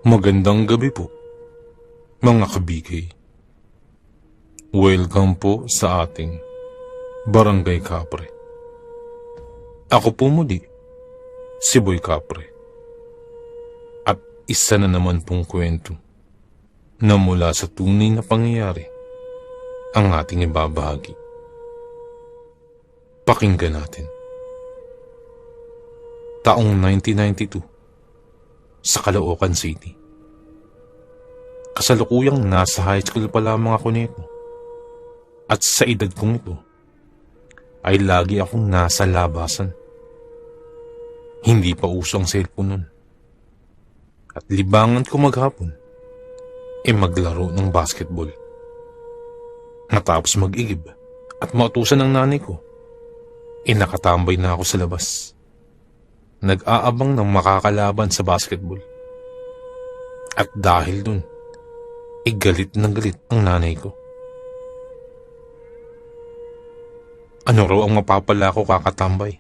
Magandang gabi po, mga kabigay. Welcome po sa ating Barangay Kapre. Ako po muli, si Boy Kapre. At isa na naman pong kwento na mula sa tunay na pangyayari ang ating ibabahagi. Pakinggan natin. Taong 1992, sa Caloocan City. Kasalukuyang nasa high school pa lamang ako nito. At sa edad kong ito, ay lagi akong nasa labasan. Hindi pa uso ang cellphone nun. At libangan ko maghapon, maglaro ng basketball. Matapos mag-igib at mautusan ng nanay ko, nakatambay na ako sa labas. Nag-aabang ng makakalaban sa basketball. At dahil dun, galit na galit ang nanay ko. Ano raw ang mapapala ko kakatambay?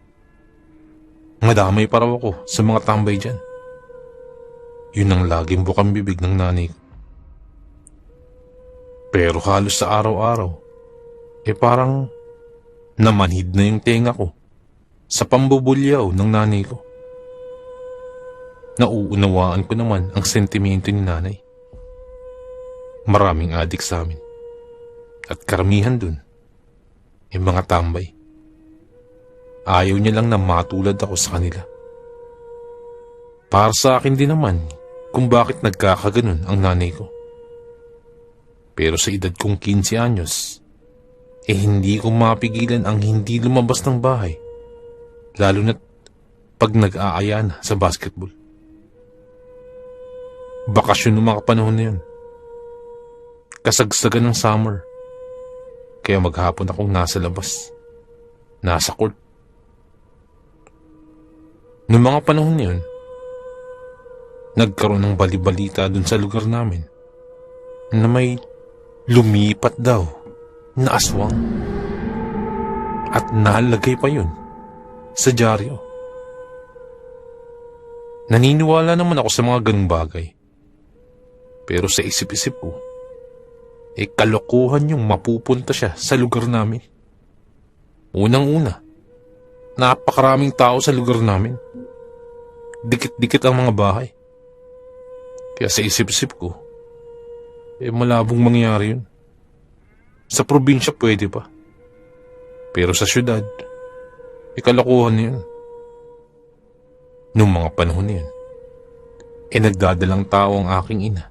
Madamay pa raw ako sa mga tambay dyan. Yun ang laging bukang bibig ng nanay ko. Pero halos sa araw-araw, parang namanhid na yung tenga ko sa pambubulyaw ng nanay ko. Nauunawaan ko naman ang sentimento ni nanay. Maraming adik sa amin. At karamihan dun, mga tambay. Ayaw niya lang na matulad ako sa kanila. Para sa akin din naman kung bakit nagkakaganon ang nanay ko. Pero sa edad kong 15 anyos, hindi ko mapigilan ang hindi lumabas ng bahay. Lalo na't pag nag-aaya na sa basketball. Bakasyon ng mga panahon na yun. Kasagsagan ng summer. Kaya maghapon akong nasa labas. Nasa court. Noong mga panahon na yun, nagkaroon ng balibalita dun sa lugar namin na may lumipat daw na aswang. At nalagay pa yun sa dyaryo. Naniniwala naman ako sa mga ganung bagay. Pero sa isip-isip ko, kalokohan yung mapupunta siya sa lugar namin. Unang-una, napakaraming tao sa lugar namin. Dikit-dikit ang mga bahay. Kaya sa isip-isip ko, malabong mangyari yun. Sa probinsya pwede pa. Pero sa syudad, kalokohan na yun. Noong mga panahon na yun, nagdadalang tao ang aking ina.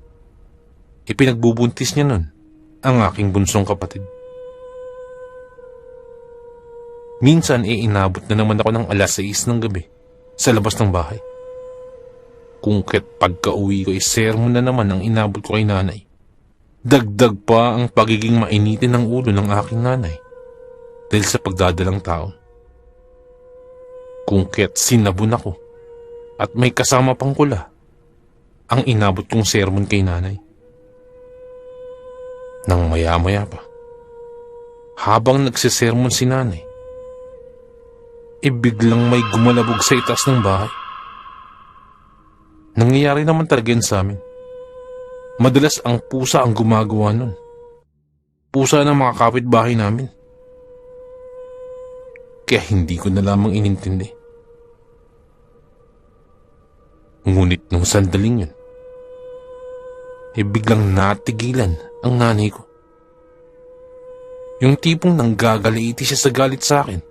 Ipinagbubuntis niya nun ang aking bunsong kapatid. Minsan inabot na naman ako ng alas 6 ng gabi sa labas ng bahay. Kung kaya't pagka-uwi ko sermon na naman ang inabot ko kay nanay. Dagdag pa ang pagiging mainitin ng ulo ng aking nanay dahil sa pagdadalang tao. Kung kaya't sinabon ako at may kasama pang kula ang inabot kong sermon kay nanay. Nang maya-maya pa, habang nagsisermon si nanay, biglang may gumalabog sa itaas ng bahay. Nangyayari naman talaga yun sa amin. Madalas ang pusa ang gumagawa nun. Pusa ng mga kapitbahay namin. Kaya hindi ko na lamang inintindi. Ngunit nung sandaling yun, biglang natigilan ang nanay ko. Yung tipong nanggagaliiti siya sa galit sa akin.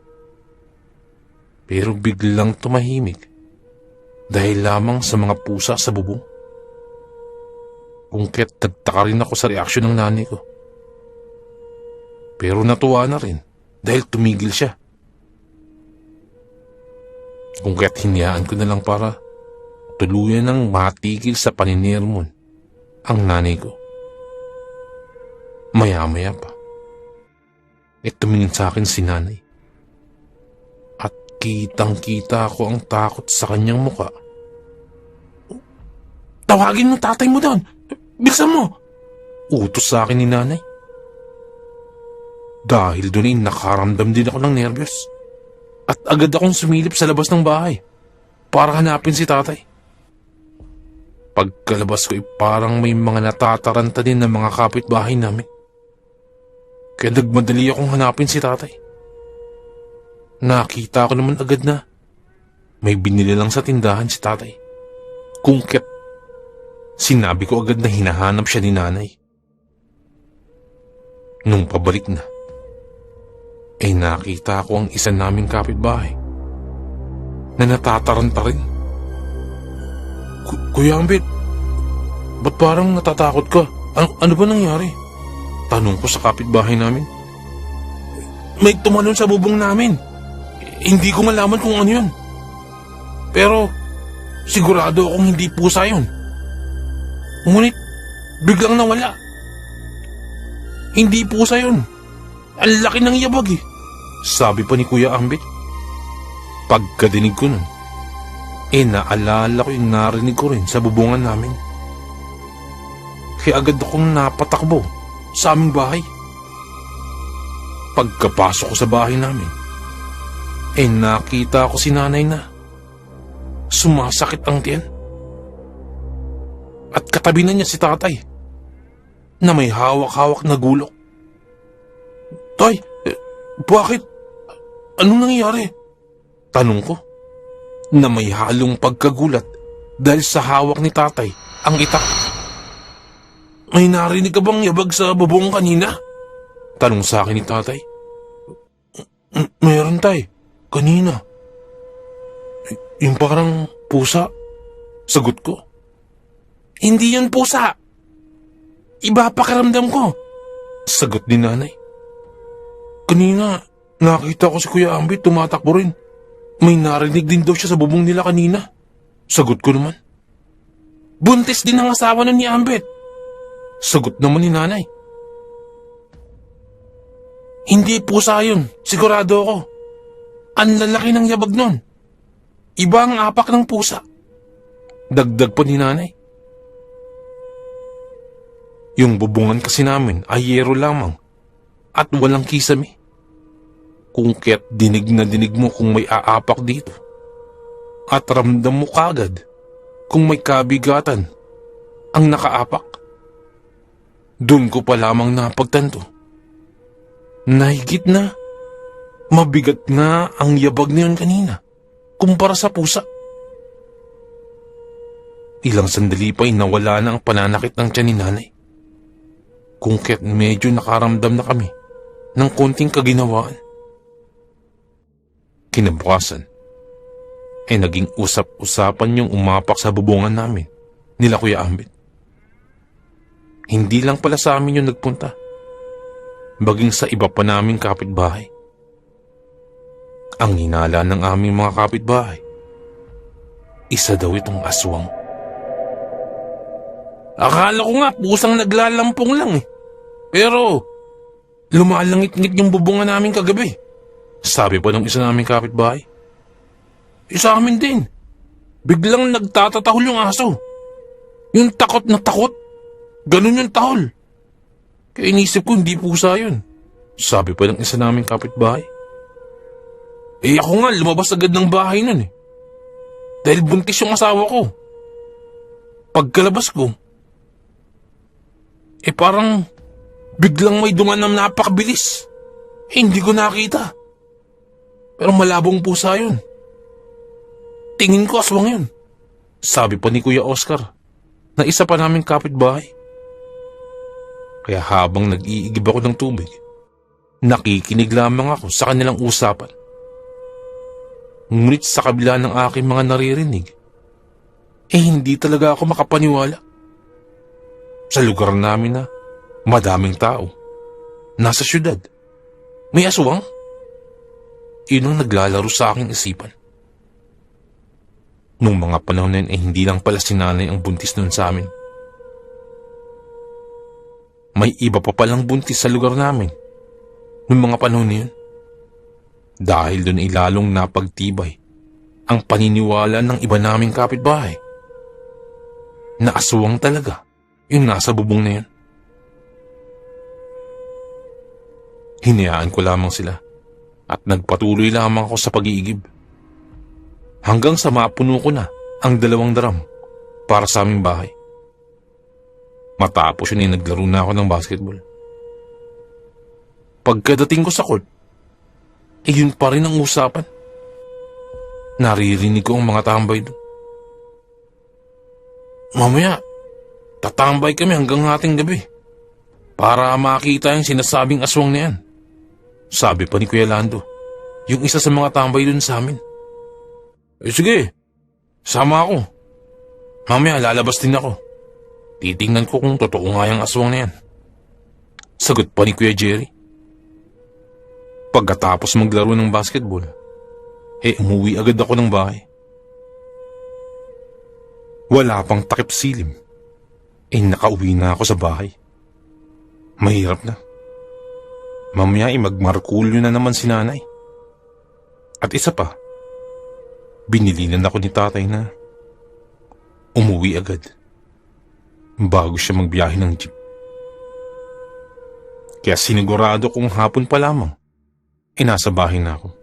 Pero biglang tumahimik dahil lamang sa mga pusa sa bubong. Kung kaya't nagtaka rin ako sa reaksyon ng nanay ko. Pero natuwa na rin dahil tumigil siya. Kung kaya't hinayaan ko na lang para tuluyan ng matigil sa paninirmon ang nanay ko. Maya-maya pa, tumingin sa akin si nanay. At kitang-kita ko ang takot sa kanyang muka. Tawagin mo tatay mo doon! Bilisan mo! Utos sa akin ni nanay. Dahil doon nakaramdam din ako ng nervyos. At agad akong sumilip sa labas ng bahay para hanapin si tatay. Pagkalabas ko ay parang may mga natataranta din ng mga kapitbahay namin. Kaya nagmadali akong hanapin si tatay. Nakita ko naman agad na may binili lang sa tindahan si tatay. Kungket. Sinabi ko agad na hinahanap siya ni nanay. Nung pabalik na, ay nakita ko ang isa naming kapitbahay na natataranta rin. Kuya Ambit, ba't parang natatakot ka? Ano ba nangyari? Tanong ko sa kapitbahay namin. May tumalon sa bubong namin. Hindi ko malaman kung ano yun. Pero sigurado akong hindi pusa yun. Ngunit biglang nawala. Hindi pusa yun. Ang laki ng yabag eh. Sabi pa ni Kuya Ambit. Pagkadinig ko nun, naalala ko yung narinig ko rin sa bubungan namin. Kaya agad akong napatakbo sa aming bahay. Pagkapasok ko sa bahay namin, nakita ko si nanay na sumasakit ang tiyan. At katabi na niya si tatay na may hawak-hawak na gulok. Tay, bakit? Anong nangyari? Tanong ko na may halong pagkagulat dahil sa hawak ni tatay ang itak. May narinig ka bang yabag sa bubong kanina? Tanong sa akin ni tatay. Meron tay, kanina. Yung parang pusa. Sagot ko. Hindi yun pusa. Iba pakiramdam ko. Sagot ni nanay. Kanina, nakita ko si Kuya Ambit tumatakbo rin. May narinig din daw siya sa bubong nila kanina. Sagot ko naman. Buntis din ang asawa nun ni Ambit. Sagot naman ni nanay. Hindi pusa yun, sigurado ako. Ang lalaki ng yabag nun. Iba ang apak ng pusa. Dagdag pa ni nanay. Yung bubungan kasi namin ay yero lamang at walang kisame. Kung kaya't dinig na dinig mo kung may aapak dito. At ramdam mo kagad kung may kabigatan ang nakaapak. Doon ko pa lamang napagtanto. Nahigit na, mabigat nga ang yabag niyon kanina kumpara sa pusa. Ilang sandali pa ay nawala na ang pananakit ng tiyan ni nanay. Kung kaya't medyo nakaramdam na kami ng konting kaginawaan. Kinabukasan, ay naging usap-usapan yung umapak sa bubungan namin nila Kuya Ambit. Hindi lang pala sa amin yung nagpunta, baging sa iba pa naming kapitbahay. Ang hinala ng aming mga kapitbahay, isa daw itong aswang. Akala ko nga pusang naglalampong lang eh. Pero lumalangit-ngit yung bubungan namin kagabi. Sabi pa ng isa naming kapitbahay. Isa amin din. Biglang nagtatatahol yung aso. Yung takot na takot. Ganun yung tahol. Kaya inisip ko hindi pusa yun. Sabi pa ng isa naming kapitbahay. Ako nga lumabas agad ng bahay nun eh. Dahil buntis yung asawa ko. Pagkalabas ko, parang biglang may dumanang napakabilis. Hindi ko nakita. Pero malabong pusa yun. Tingin ko aswang yun. Sabi pa ni Kuya Oscar na isa pa naming kapitbahay. Kaya habang nag-iigib ako ng tubig, nakikinig lamang ako sa kanilang usapan. Ngunit sa kabila ng aking mga naririnig, hindi talaga ako makapaniwala. Sa lugar namin na madaming tao, nasa syudad, may aswang. Yun ang naglalaro sa aking isipan. Nung mga panahon na yun hindi lang pala si nanay ang buntis nun sa amin. May iba pa palang buntis sa lugar namin nung mga panahon na yun. Dahil doon ay lalong napagtibay ang paniniwala ng iba naming kapitbahay na aswang talaga yung nasa bubong na yun. Hinayaan ko lamang sila at nagpatuloy lamang ako sa pag-iigib. Hanggang sa mapuno ko na ang 2 drum para sa aming bahay. Matapos yun ay naglaro na ako ng basketball. Pagkadating ko sa court, yun pa rin ang usapan. Naririnig ko ang mga tambay doon. Mamaya, tatambay kami hanggang ating gabi para makita yung sinasabing aswang na yan. Sabi pa ni Kuya Lando, yung isa sa mga tambay doon sa amin. Sige, sama ako. Mamaya lalabas din ako. Titingnan ko kung totoo nga yung aswang na yan. Sagot pa ni Kuya Jerry. Pagkatapos maglaro ng basketball, umuwi agad ako ng bahay. Wala pang takip silim, nakauwi na ako sa bahay. Mahirap na. Mamaya magmarkulyo na naman si nanay. At isa pa, binilinan ako ni tatay na umuwi agad bago siya magbiyahe ng jeep. Kaya sinigurado kong hapon pa lamang, nasa bahay na ako.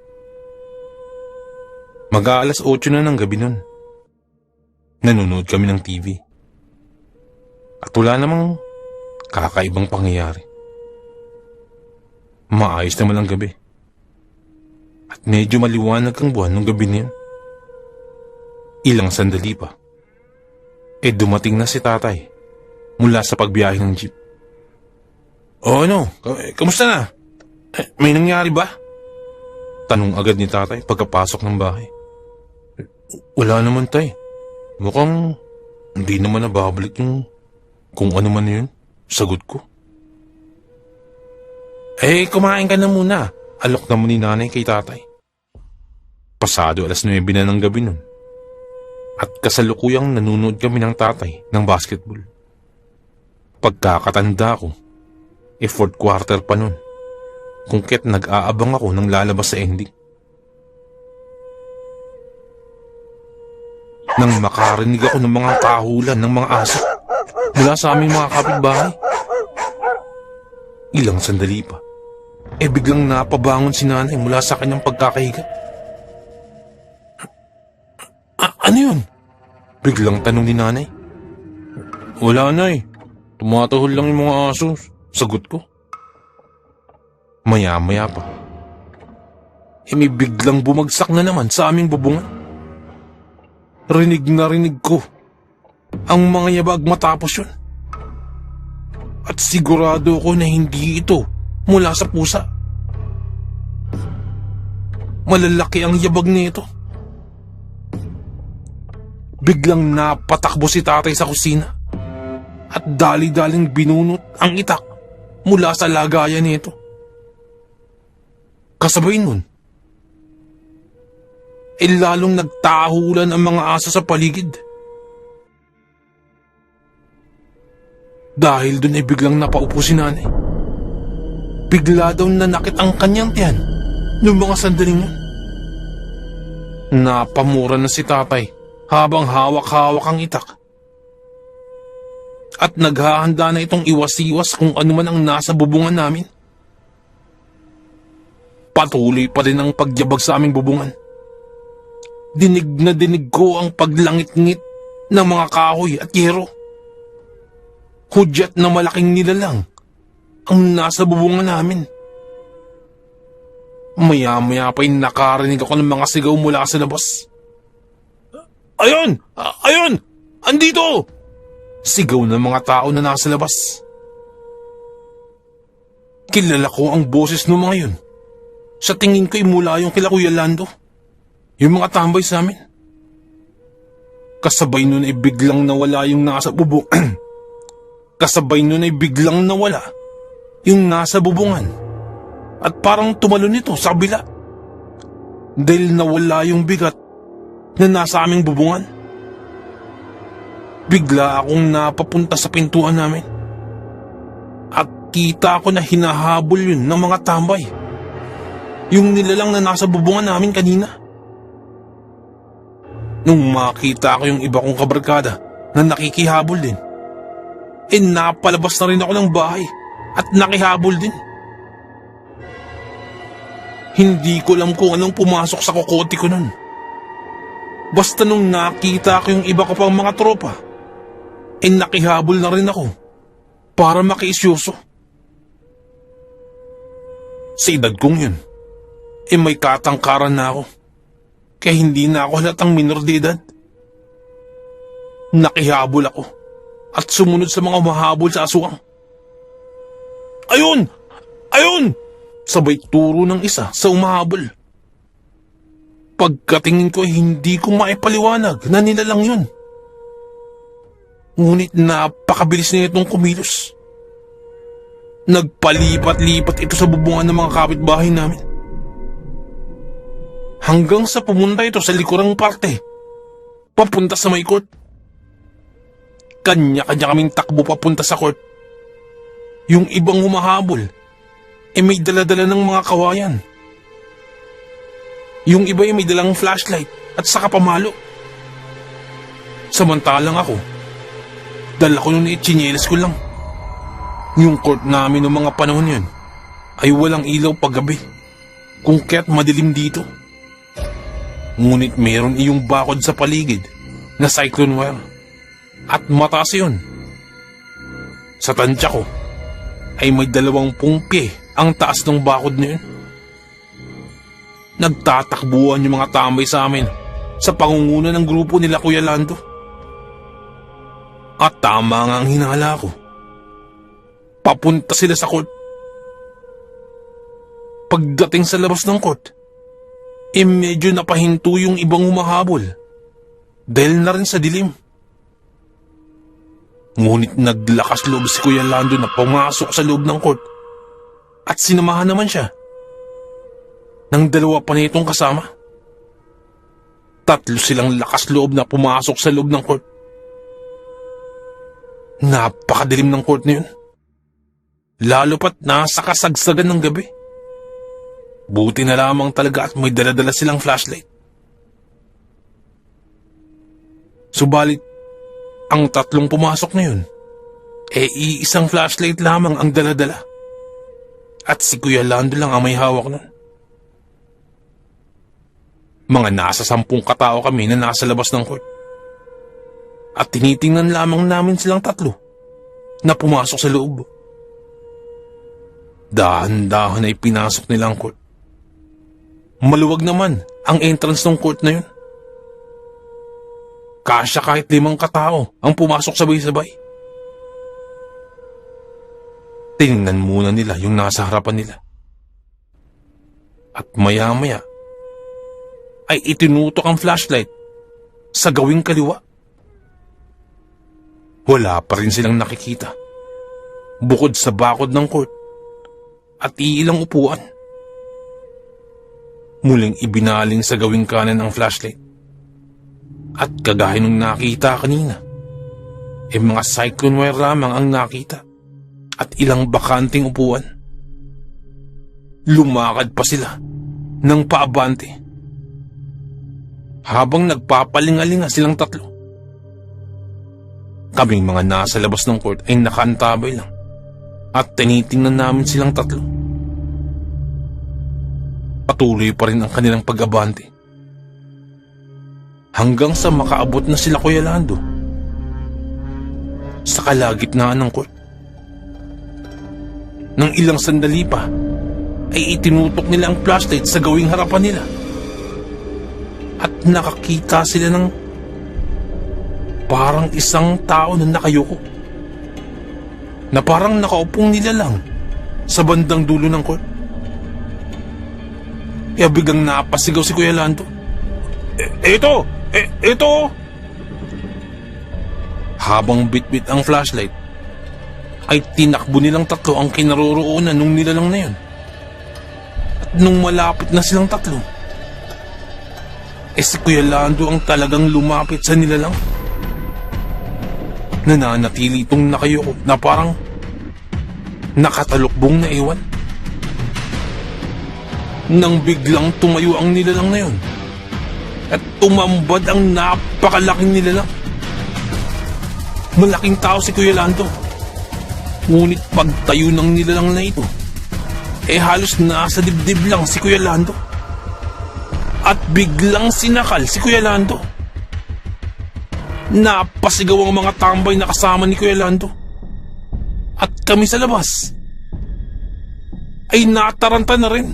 Mag-aalas 8 na ng gabi nun. Nanonood kami ng TV. At wala namang kakaibang pangyayari. Maayos naman ang gabi. At medyo maliwanag ang buwan ng gabi niyan. Ilang sandali pa, dumating na si tatay mula sa pagbiyahe ng jeep. O ano, kamusta na? May nangyari ba? Tanong agad ni tatay pagkapasok ng bahay. Wala naman, tay. Mukhang hindi naman nababalik yung kung ano man yun. Sagot ko. Kumain ka na muna. Alok naman ni nanay kay tatay. Pasado alas 9 na ng gabi nun. At kasalukuyang nanonood kami ng tatay ng basketball. Pagkakatanda ko, fourth quarter pa nun. Kung kaya't nag-aabang ako nang lalabas sa ending. Nang makarinig ako ng mga kahulan ng mga aso mula sa aming mga kapitbahay. Ilang sandali pa, biglang napabangon si nanay mula sa kanyang pagkakahiga. Ano yun? Biglang tanong ni nanay. Wala, nay. Tumatahol lang yung mga aso. Sagot ko. Maya-maya pa, may biglang bumagsak na naman sa aming bubungan. Rinig na rinig ko ang mga yabag matapos yun. At sigurado ko na hindi ito mula sa pusa. Malalaki ang yabag nito. Biglang napatakbo si tatay sa kusina at dali-daling binunot ang itak mula sa lagayan nito. Kasabay nun, lalong nagtahulan ang mga aso sa paligid. Dahil dun biglang napaupo si nanay. Bigla daw nanakit ang kanyang tiyan noong mga sandaling yun. Napamura na si tatay habang hawak-hawak ang itak. At naghahanda na itong iwas-iwas kung ano man ang nasa bubungan namin. Patuloy pa rin ang pagyabag sa aming bubungan. Dinig na dinig ko ang paglangit-ngit ng mga kahoy at yero. Hudyat na malaking nilalang ang nasa bubungan namin. Maya-maya pa'y nakarinig ako ng mga sigaw mula sa labas. Ayun! Ayun! Andito! Sigaw ng mga tao na nasa labas. Kilala ko ang boses ng mga yun. Sa tingin ko'y mula yung kila Kuya Lando. Yung mga tambay sa amin. Kasabay nun biglang nawala yung nasa bubungan. Kasabay nun biglang nawala yung nasa bubungan. At parang tumalon ito sa kabila. Dahil nawala yung bigat na nasa aming bubungan. Bigla akong napapunta sa pintuan namin. At kita ko na hinahabol yun ng mga tambay. Yung nilalang na nasa bubungan namin kanina. Nung makita ko yung iba kong kabarkada na nakikihabol din, napalabas na rin ako ng bahay at nakihabol din. Hindi ko alam kung anong pumasok sa kokote ko nun. Basta nung nakita ko yung iba ko pang mga tropa nakihabol na rin ako para makiisyoso. Sa edad kong yun, may katangkaran na ako. Kaya hindi na ako halatang minor de edad. Nakihabol ako at sumunod sa mga umahabol sa aswang. Ayun! Ayun! Sabay turo ng isa sa umahabol. Pagkatingin ko hindi ko maipaliwanag na nilalang yun. Ngunit napakabilis na itong kumilos. Nagpalipat-lipat ito sa bubungan ng mga kapitbahay namin. Hanggang sa pumunta ito sa likurang parte, papunta sa may court. Kanya-kanya kaming takbo papunta sa court. Yung ibang humahabol, may dala-dala ng mga kawayan. Yung iba may dalang flashlight at saka pamalo. Samantalang ako, dala ko nun tsinelas ko lang. Yung court namin noong mga panahon yun ay walang ilaw paggabi, kung kaya't madilim dito. Ngunit meron iyong bakod sa paligid na cyclone wire at mataas yun. Sa tansya ko ay may 20 pie ang taas ng bakod na yun. Nagtatakbuhan yung mga tambay sa amin sa pangunguna ng grupo nila Kuya Lando. At tama nga ang hinala ko. Papunta sila sa court. Pagdating sa labas ng court, medyo napahinto yung ibang humahabol dahil na rin sa dilim. Ngunit naglakas loob si Kuya Lando na pumasok sa loob ng court at sinamahan naman siya ng 2 pa nitong kasama. 3 silang lakas loob na pumasok sa loob ng court. Napakadilim ng court na yun. Lalo pat nasa kasagsagan ng gabi. Buti na lamang talaga at may dala-dala silang flashlight. Subalit, ang 3 pumasok na yun, iisang flashlight lamang ang dala-dala. At si Kuya Lando lang ang may hawak nun. Mga nasa 10 katao kami na nasa labas ng court. At tinitingnan lamang namin silang 3 na pumasok sa loob. Dahan-dahan ay pinasok nila ang court. Maluwag naman ang entrance ng court na yun. Kasya kahit 5 katao ang pumasok sabay-sabay. Tinignan muna nila yung nasa harapan nila. At maya-maya ay itinutok ang flashlight sa gawing kaliwa. Wala pa rin silang nakikita bukod sa bakod ng court at iilang upuan. Muling ibinaling sa gawing kanan ang flashlight. At kagaya nung nakita kanina, mga cyclone wire lamang ang nakita at ilang bakanting upuan. Lumakad pa sila ng paabante habang nagpapalingalinga silang 3. Kaming mga nasa labas ng court ay nakaantabay lang at tinitingnan namin silang 3. Patuloy pa rin ang kanilang pag-abante hanggang sa makaabot na sila Kuya Lando sa kalagitnaan ng court. Nang ilang sandali pa ay itinutok nila ang flashlight sa gawing harapan nila at nakakita sila ng parang isang tao na nakayuko, na parang nakaupong nilalang sa bandang dulo ng court. Kaya biglang napasigaw si Kuya Lando. Ito! Habang bitbit ang flashlight, ay tinakbo nilang 3 ang kinaroroonan nung nilalang na yun. At nung malapit na silang 3, si Kuya Lando ang talagang lumapit sa nilalang. Nananatili itong nakayuko na parang nakatalukbong na ewan. Nang biglang tumayo ang nilalang na yun at tumambad ang napakalaking nilalang. Malaking tao si Kuya Lando. Ngunit pagtayo ng nilalang na ito, halos nasa dibdib lang si Kuya Lando. At biglang sinakal si Kuya Lando. napasigaw ang mga tambay na kasama ni Kuya Lando. At kami sa labas ay nataranta na rin.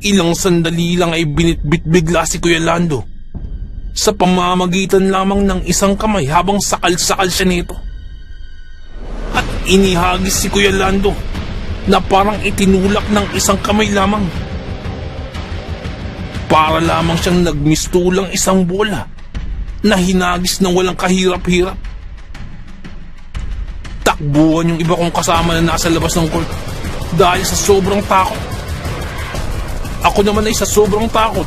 Ilang sandali lang ay binitbit bigla si Kuya Lando sa pamamagitan lamang ng isang kamay habang sakal-sakal siya nito. At inihagis si Kuya Lando na parang itinulak ng isang kamay lamang. Para lamang siyang nagmistulang isang bola na hinagis ng walang kahirap-hirap. Takbuhan yung iba kong kasama na nasa labas ng court dahil sa sobrang takot. Ako naman ay sa sobrang takot.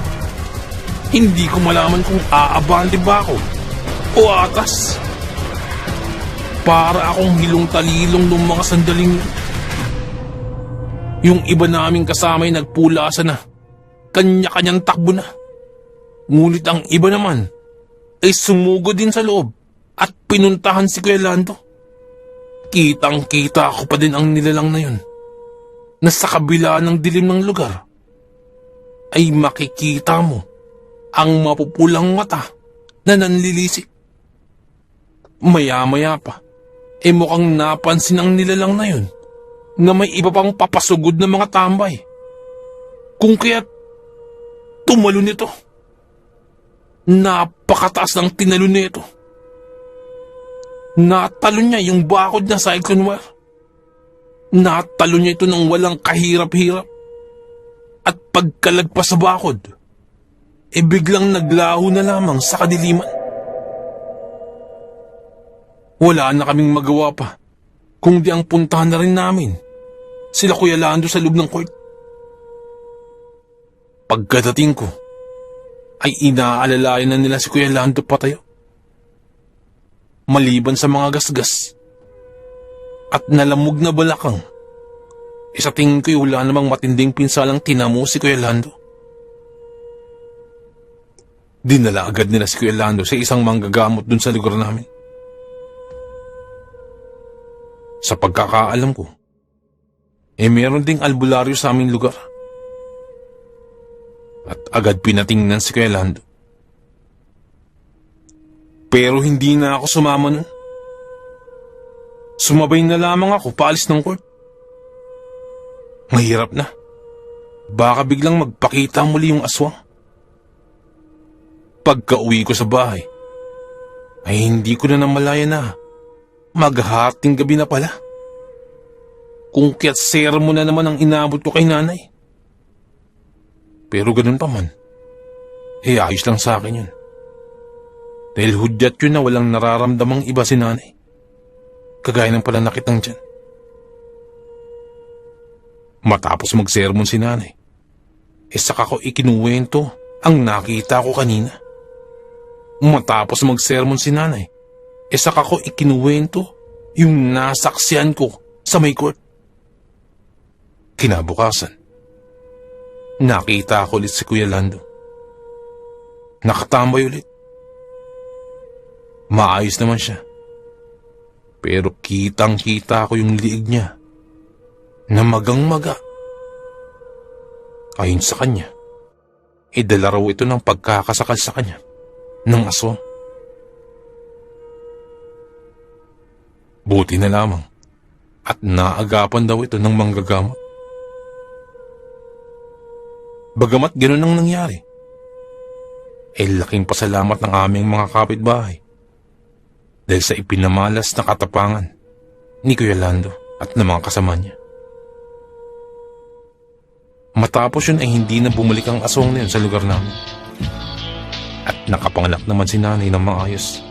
Hindi ko malaman kung aabante ba ako o atas. Para akong hilong-talilong ng mga sandaling yun. Yung iba naming kasama ay nagpulasa na. Kanya-kanyang takbo na. Ngunit ang iba naman ay sumugod din sa loob at pinuntahan si Kuya Lando. Kitang-kita ko pa din ang nilalang na yun, na sa kabila ng dilim ng lugar ay makikita mo ang mapupulang mata na nanlilisik. Maya-maya pa, mukhang napansin ang nilalang na yun na may iba pang papasugod na mga tambay. Kung kaya't tumalon nito. Napakataas ng tinalon nito. Natalon niya yung bakod na cyclone wire. Natalon niya ito ng walang kahirap-hirap. At pagkalagpas sa bakod, biglang naglaho na lamang sa kadiliman. Wala na kaming magawa pa, kung di ang puntahan na rin namin sila Kuya Lando sa loob ng court. Pagkadating ko, ay inaalalayan na nila si Kuya Lando patayo. Maliban sa mga gasgas at nalamog na balakang, sa tingin ko'y wala namang matinding pinsalang tinamo si Kuya Lando. Dinala agad nila si Kuya Lando sa isang manggagamot dun sa lugar namin. Sa pagkakaalam ko, meron ding albularyo sa aming lugar. At agad pinatingnan si Kuya Lando. Pero hindi na ako sumama nun. Sumabay na lamang ako paalis ng court. Mahirap na. Baka biglang magpakita muli yung aswang. Pagka-uwi ko sa bahay, ay hindi ko na namalaya na maghahating gabi na pala. Kung kaya't sermon na naman ang inabot ko kay nanay. Pero ganun pa man, ayos lang sa akin yun. Dahil hudyat yun na walang nararamdamang iba si nanay. Kagaya ng pananakit ng tiyan. Matapos magsermon si nanay, saka ko ikinuwento ang nakita ko kanina. Matapos magsermon si nanay, saka ko ikinuwento yung nasaksihan ko sa may court. Kinabukasan, nakita ko ulit si Kuya Lando. Nakatambay ulit. Maayos naman siya. Pero kitang-kita ko yung liig niya na magang-maga. Ayon sa kanya, dala raw ito ng pagkakasakal sa kanya ng aswang. Buti na lamang at naagapan daw ito ng manggagamot. Bagamat gano'n ang nangyari, laking pasalamat ng aming mga kapitbahay dahil sa ipinamalas na katapangan ni Kuya Lando at ng mga kasama niya. Matapos yun ay hindi na bumalik ang aswang na yun sa lugar namin. At nakapanganak naman si nanay ng maayos.